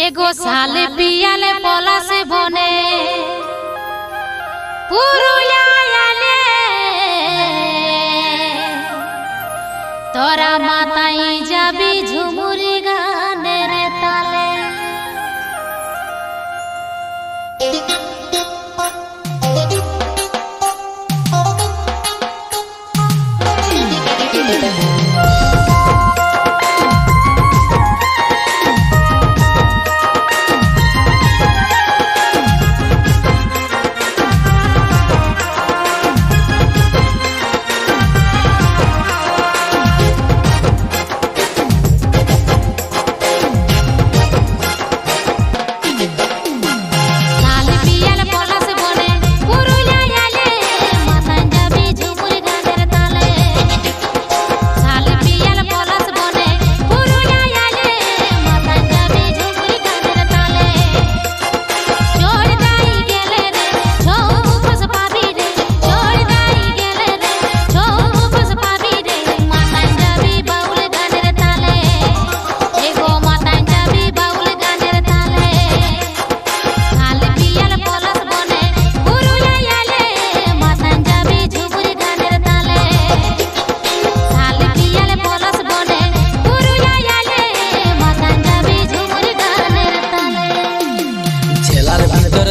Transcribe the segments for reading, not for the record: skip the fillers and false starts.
एगो साल पियाले पलाश बने पुरुलियाले तोरा माताई जाबी झुमुरी गानेर ताले।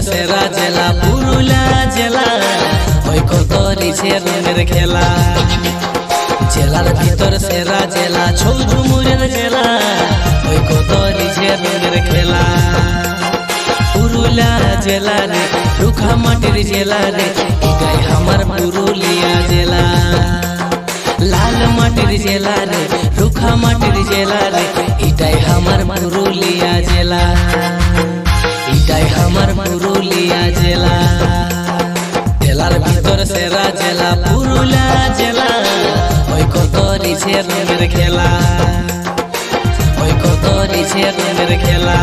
सेरा जेला पुरुलिया जेला ओई कतरी छे रंगेर खेला जेलार भीतर सेरा जेला झुमुरेर जेला ओई कतरी छे रंगेर खेला पुरुलिया जेला रे रुखा माटिर जेला रे एटाई आमार पुरुलिया जेला लाल माटिर जेला रे रुखा माटिर जेला रे एटाई आमार पुरुलिया जेला इटाई हमार पुरुलिया जेला जेलार भीतर सेरा जेला पुरुलिया जेला ओई कतरी छे रंगेर खेला ओई कतरी छे रंगेर खेला।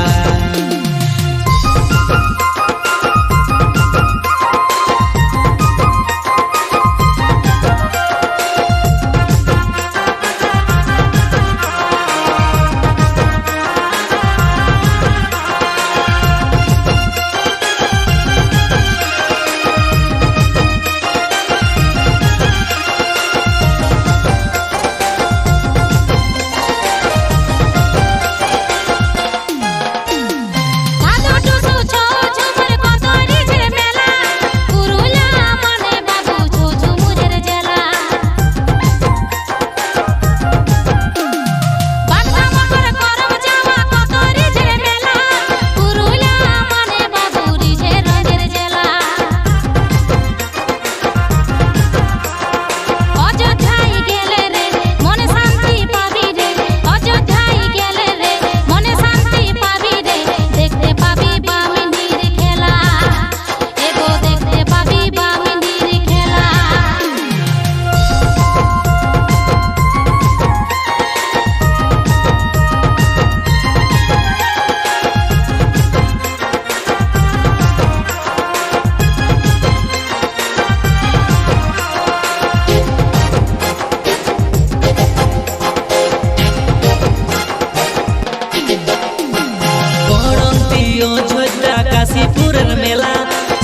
काशीपुरेर मेला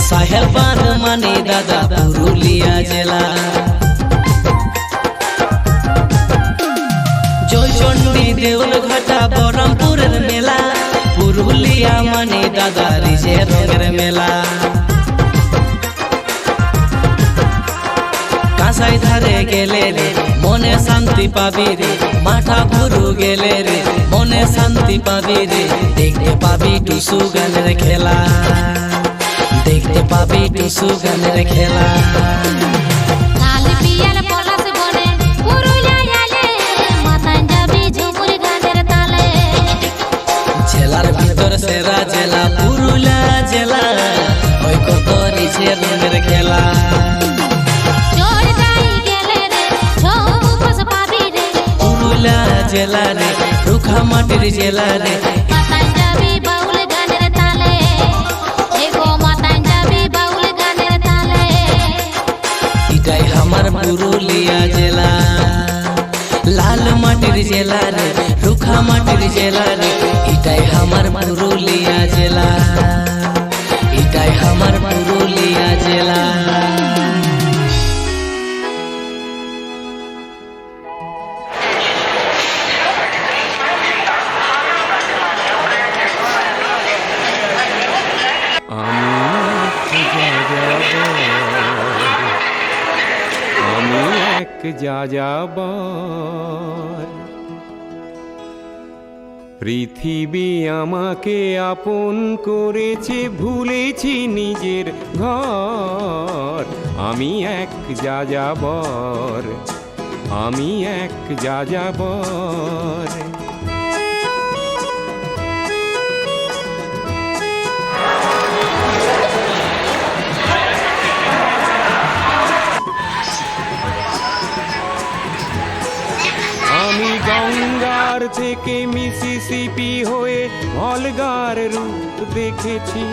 साहेबान मानी दादा पुरुलिया जेला जयचंडी देउल घाटा बरमपुरेर मेला पुरुलिया मानी दादा रिजे रंगेर मेला कासाई धारे गेले रे मने शांति पाबी रे माथा गुरु गेले रे मने शांति पाबी रे देखते पाबी टुसु गानेर खेला देखते पाबी टुसु गानेर खेला। जेलार भीतर सेरा जेला पुरुलिया जेला ओई कतरी छे रंगेर खेला जेला रे रुखा माटिर जेला रे मातांजाबी बाउल गानेर ताले एगो मातांजाबी बाउल गानेर ताले इटाई हमार पुरुलिया जेला লাল মাটির জেলা রে, রুখা মাটির জেলা রে, এটাই আমার পুরুলিয়া জেলা, এটাই আমার পুরুলিয়া জেলা। আমি এক যাযাবর, পৃথিবী আমাকে আপন করেছে, ভুলেছি নিজের ঘর। আমি এক যাযাবর, আমি এক যাযাবর। আমি গঙ্গার থেকে মিসিসিপি হয়ে ভলগার রূপ দেখেছি,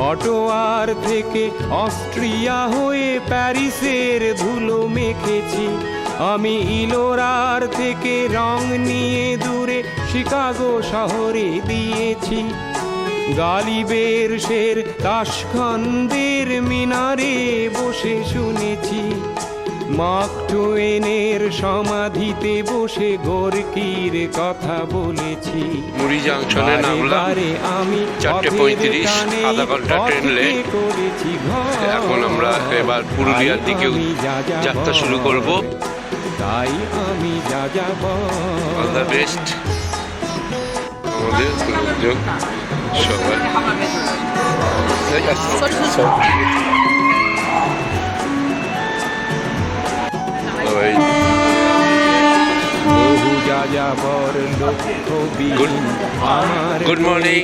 অটোয়ার থেকে অস্ট্রিয়া হয়ে প্যারিসের ধুলো মেখেছি। আমি ইলোরার থেকে রং নিয়ে দূরে শিকাগো শহরে দিয়েছি। গালিবের শের তাশখন্দের মিনারে বসে শুনেছি। মার্ক টোয়েনের সমাধিতে বসে গোর্কির কথা বলেছি। মুড়ি জাংশনে নামলাম, 4:35, আধা ঘন্টা ট্রেন লেট। এখন আমরা এবার পুরুলিয়ার দিকে যাত্রা শুরু করব। তাই আমি যাযাবর। অল দ্য বেস্ট আমাদের লোকজন সবাই। বহু যাযাবর লক্ষ্যবিহীন আমার গুড মর্নিং।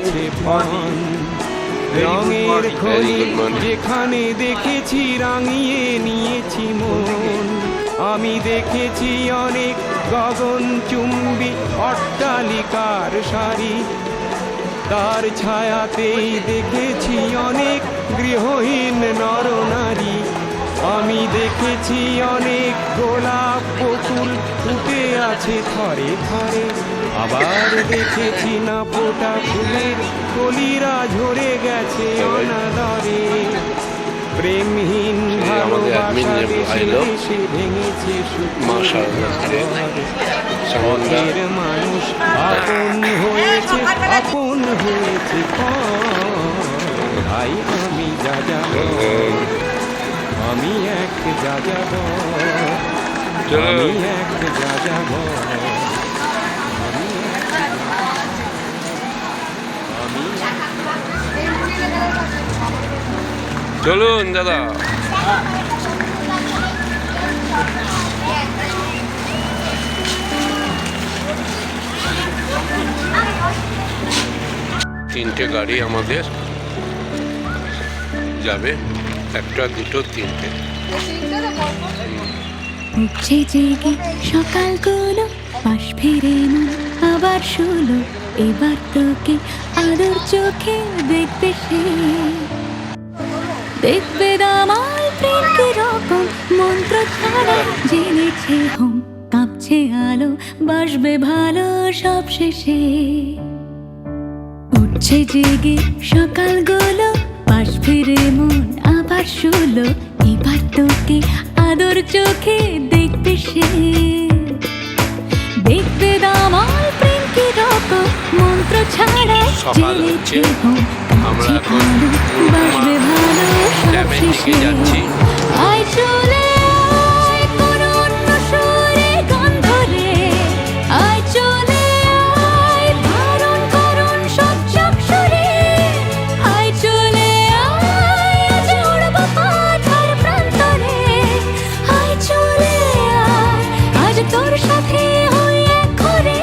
রঙের খনি যেখানে দেখেছি রাঙিয়ে নিয়েছি মন। আমি দেখেছি অনেক গগনচুম্বী অট্টালিকার সারি, তার ছায়াতেই দেখেছি অনেক গৃহহীন নরনারী। আমি দেখেছি অনেক গোলাপ বকুল ফুটে আছে থরে থরে, আবার দেখেছি না ফোটা ফুলের কলিরা ঝরে গেছে অনাদরে। প্রেমহীন ভালোবাসা দেশে দেশে ভেঙেছে শখের মানুষ আপন হয়েছে, আপন হয়েছে ভাই। আমি যাযাবর, আমি এক যাযাবর, আমি এক যাযাবর। চলুন দাদা। তিনটে গাড়ি আমাদের যাবে, একটা দুটো তিনটে। উঠছে জেগে সকালগুলো, পাশ ফিরে মন আবার শুলো। এবার তোকে আদর চোখে দেখবে সে, দেখবে দামাল প্রেম কি রকম, মন্ত্র ছাড়া জেনেছে হোম। কাঁপছে আলো, বাসবে ভালো সব শেষে। উঠছে জেগে সকালগুলো, পাশ ফিরে মন আবার শুলো। এবার তোকে আদর চোখে দেখবে সে, দেখবে দামাল প্রেম কি রকম, মন্ত্র ছাড়া জেনেছে হোম। আমরা এখন বাসবে ভালো সব শেষে। আয় চলে আয় কোনো অন্য সুরে গান ধরে, আয় চলে আয় ধারণ করুন সব চক্ষুরে। আয় চলে আয় আজ উড়ব পাথার প্রান্তরে, আয় চলে আয় আজ তোর সাথে হই এক ঘরে।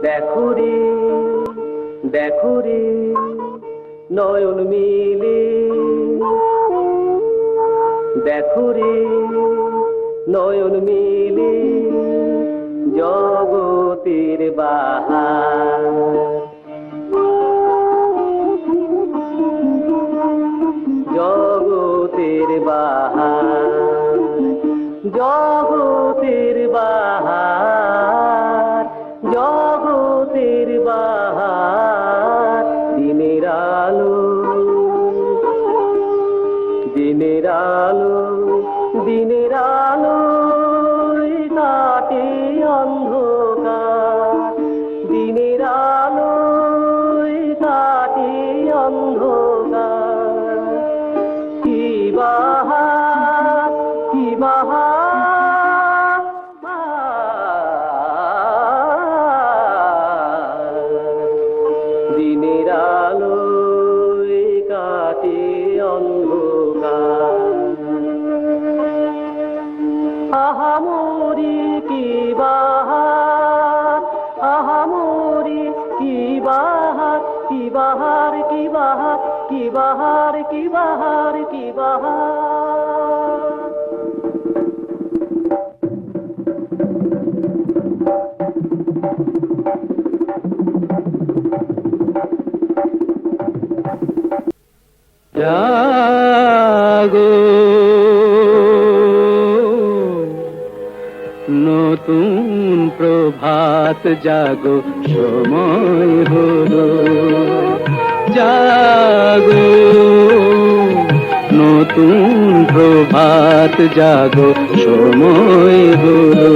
দেখো রে, দেখো রে নয়ন মিলে, দেখো রে নয়ন মিলে জগতের বাহার। জগতের বাহার, জগতের বাহার, জগতের বাহার। দিনের আলো, দিনের আলো, দিনের আলো কাটে অন্ধকার, দিনের আলো কাটে অন্ধকার। কি বাহার, কি বাহার, দিনের আলো কাটে অন্ধকার। আহামরি কি বাহার, আহামরি কি বাহার, কি বাহার, কি বাহার, কি বাহার, কি বাহার, কি বাহার। জাগো নতুন প্রভাত জাগো, সময় হলো। জাগো নতুন প্রভাত জাগো, সময় হলো।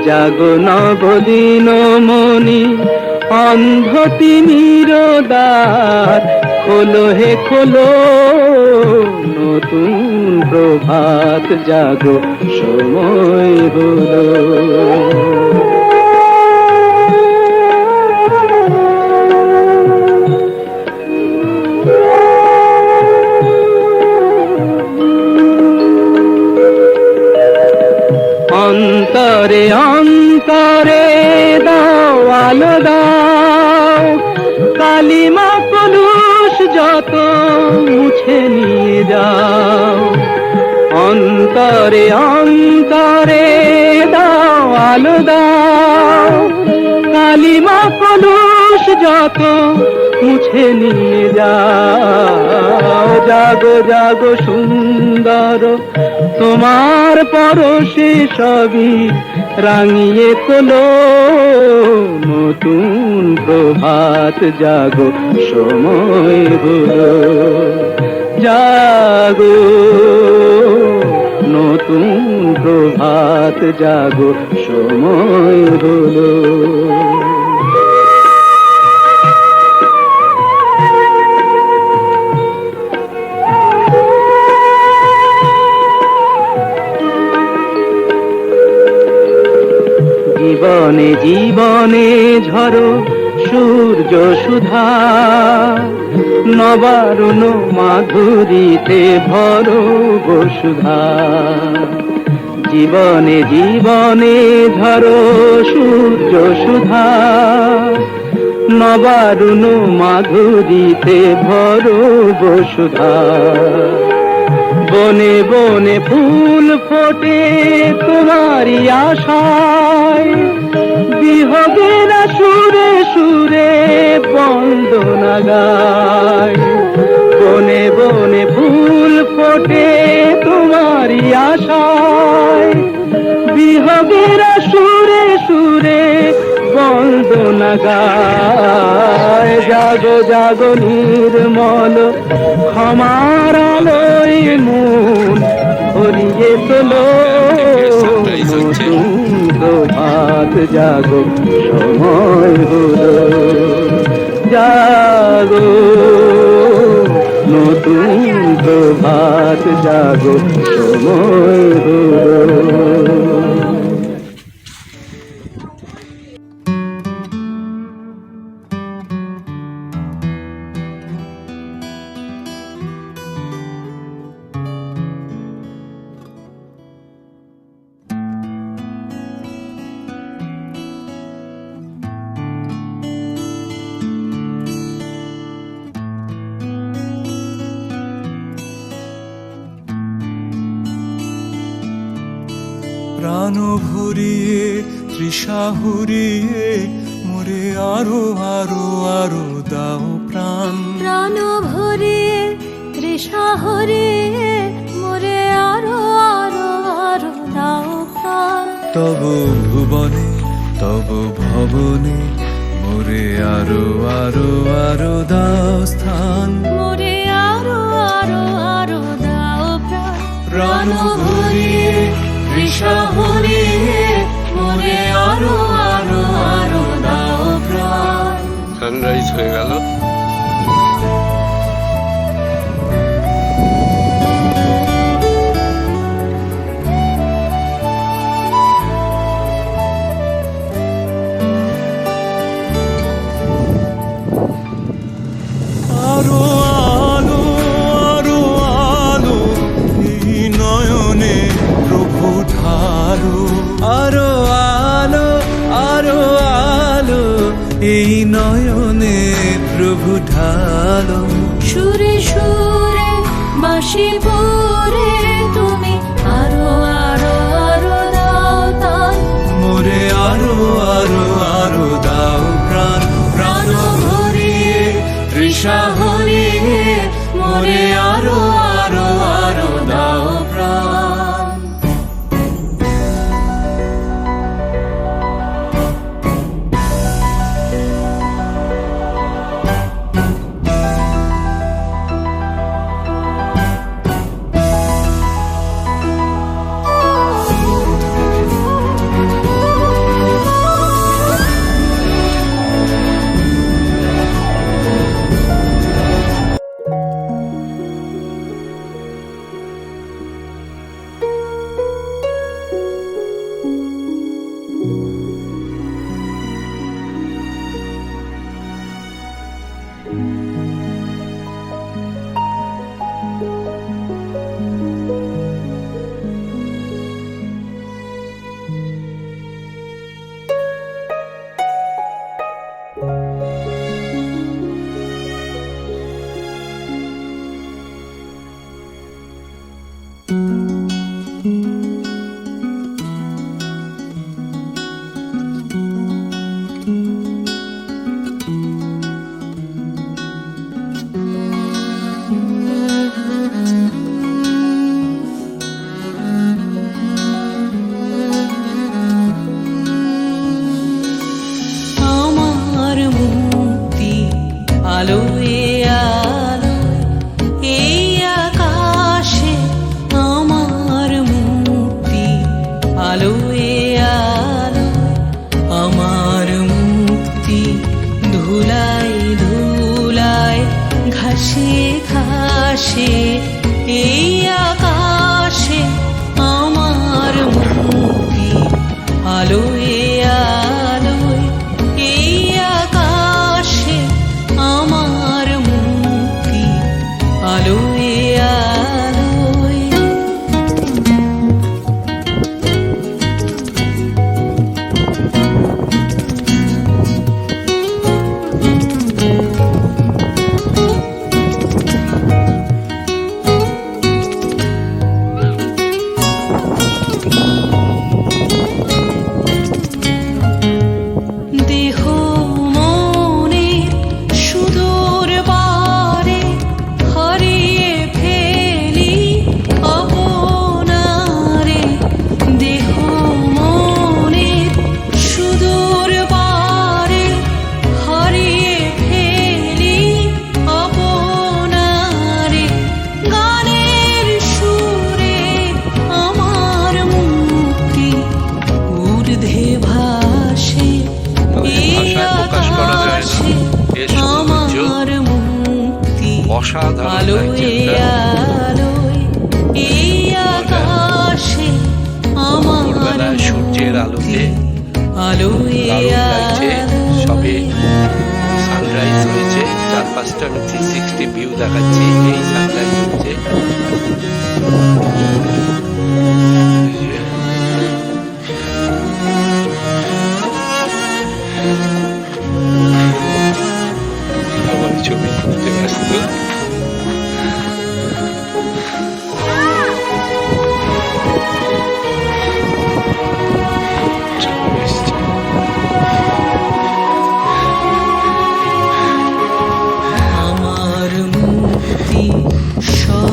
জাগো নবদিন মনি, অন্ধ তিমির দ্বার খোলো হে খোলো। নতুন প্রভাত জাগো, সময় হলো। অন্তরে অন্তরে দাও আলো দাও, কালিমা কলুষ যত মুছে নিয়ে যাও। অন্তরে অন্তরে দাও আলো দাও, কালিমা কলুষ যত মুছে নিয়ে যাও। জাগো জাগো সুন্দর, তোমার পরশে সবই রাঙিয়ে তোলো। নতুন প্রভাত জাগো, সময় হলো। জাগো নতুন প্রভাত জাগো, সময় হলো। জীবনে জীবনে ঝরো সূর্য সুধা, নবারুণ মাধুরীতে ভরো বসুধা। জীবনে জীবনে ঝরো সূর্য সুধা, নবারুণ মাধুরীতে ভরো বসুধা। বনে বনে ফুল ফোটে তোমারি আশায়, বিহগের সুরে সুরে বন্দনা গায়। বনে বনে ফুল ফোটে তোমারি আশায়, বিহগের সুরে সুরে বন্দনা গায়। জাগো জাগো নির্মল ক্ষমার আলোয় মন ভরিয়ে তোলো। নতুন প্রভাত জাগো, সময় হলো। জাগো নতুন প্রভাত জাগো, সময় হলো। প্রাণ ভরিয়ে তৃষা হুরিয়ে মোরে আরো আরো আরো দাও প্রাণ। প্রাণ ভরিয়ে তৃষ তৃষাহরিয়ে মোরে আরো আরো আরো দাও প্রাণ তব ভুবনে তব ভবনে মোরে আরো আরো আরো দাও স্থান মোরে আরো আরো আরো দাও প্রাণ প্রাণ ভরিয়ে তৃষা হরিয়ে মোরে আরো আরো আরো দাও প্রাণ। সানরাইজ হয়ে গেল। আরো আলো আরো আলো এই নয়নে প্রভু ঢালো আরো আলো আরো আলো এই নয়নে প্রভু ঢালো সুরে সুরে বাঁশি পরে তুমি আরো আরো আরো দাও তান মোরে আরো আরো আরো দাও প্রাণ প্রাণ ভরিয়ে তৃষা হরিয়ে মোরে আরো আরো আরো দাও প্রাণ। আমার মুক্তি আলোয় আলোয় এই আকাশে আমার মুক্তি আলোয় আলোয় আমার মুক্তি ধুলায় ধুলায় ঘাসে ঘাসে এই আকাশে আমার মুক্তি আলোয় আলোয় এই আকাশে আমার মুক্তি আলোয় আলোয় দেহ মনের সুদূর পারে হারিয়ে ফেলি আপনারে দেহ মনের সুদূর পারে হারিয়ে ফেলি আপনারে গানের সুরে আমার মুক্তি ঊর্ধ্বে ভাসে ভাষায় প্রকাশ করা যায় না। এর সৌন্দর্য আমার মুক্তি অসাধারণ আলোয় লাগছে একটা। আলোয় এই আকাশে আমার ভোরবেলায় সূর্যের আলোতে আলোয় দারুণ লাগছে। সবে আলোয় সানরাইজ হয়েছে, চারপাশটা 360 ভিউ দেখাচ্ছে। এই সানরাইজ হচ্ছে। আমার ছবি তুলতে ব্যস্ত। চলে এসছে। আমার মুক্তি সব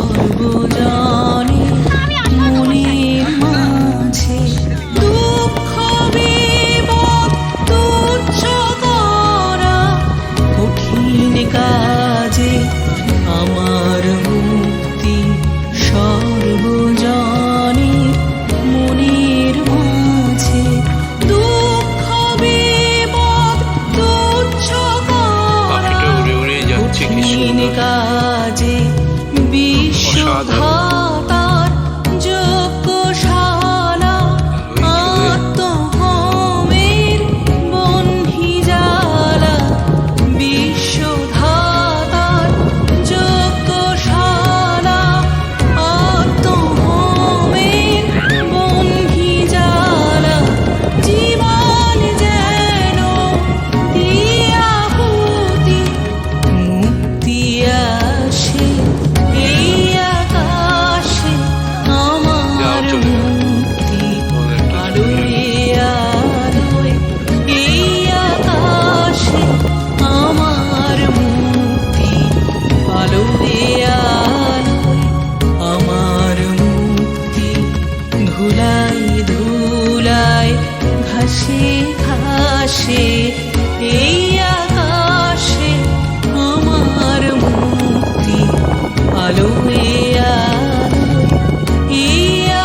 আলো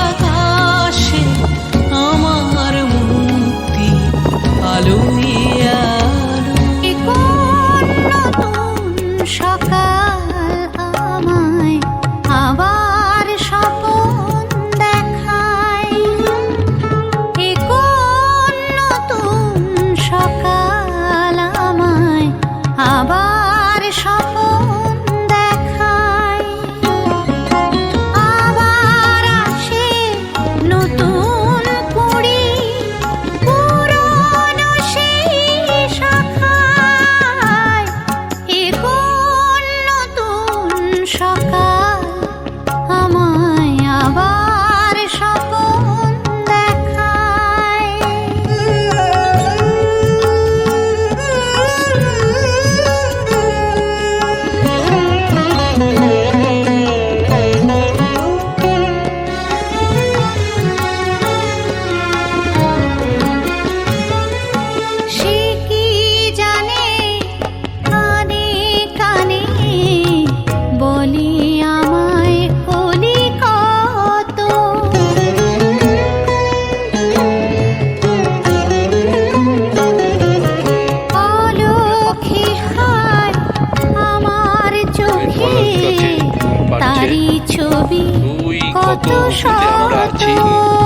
আকাশে আমার মুক্তি আলো এ কোন নতুন সকাল আমায় আবার স্বপন দেখায়। এ কোন নতুন সকাল আমায় আবার স্বপন দেখায়। আবার আসে নতুন কুড়ি পুরনো সেই শাখায়। এ কোন নতুন সকাল আমায় আবার স্বপন দেখায়। সে কি জানে কানে কানে বলি আমায় কলি কত। অলক্ষী হায় আমার চোখে তারি ছবি তুই কত কত সুখে আমরা আছি। শত।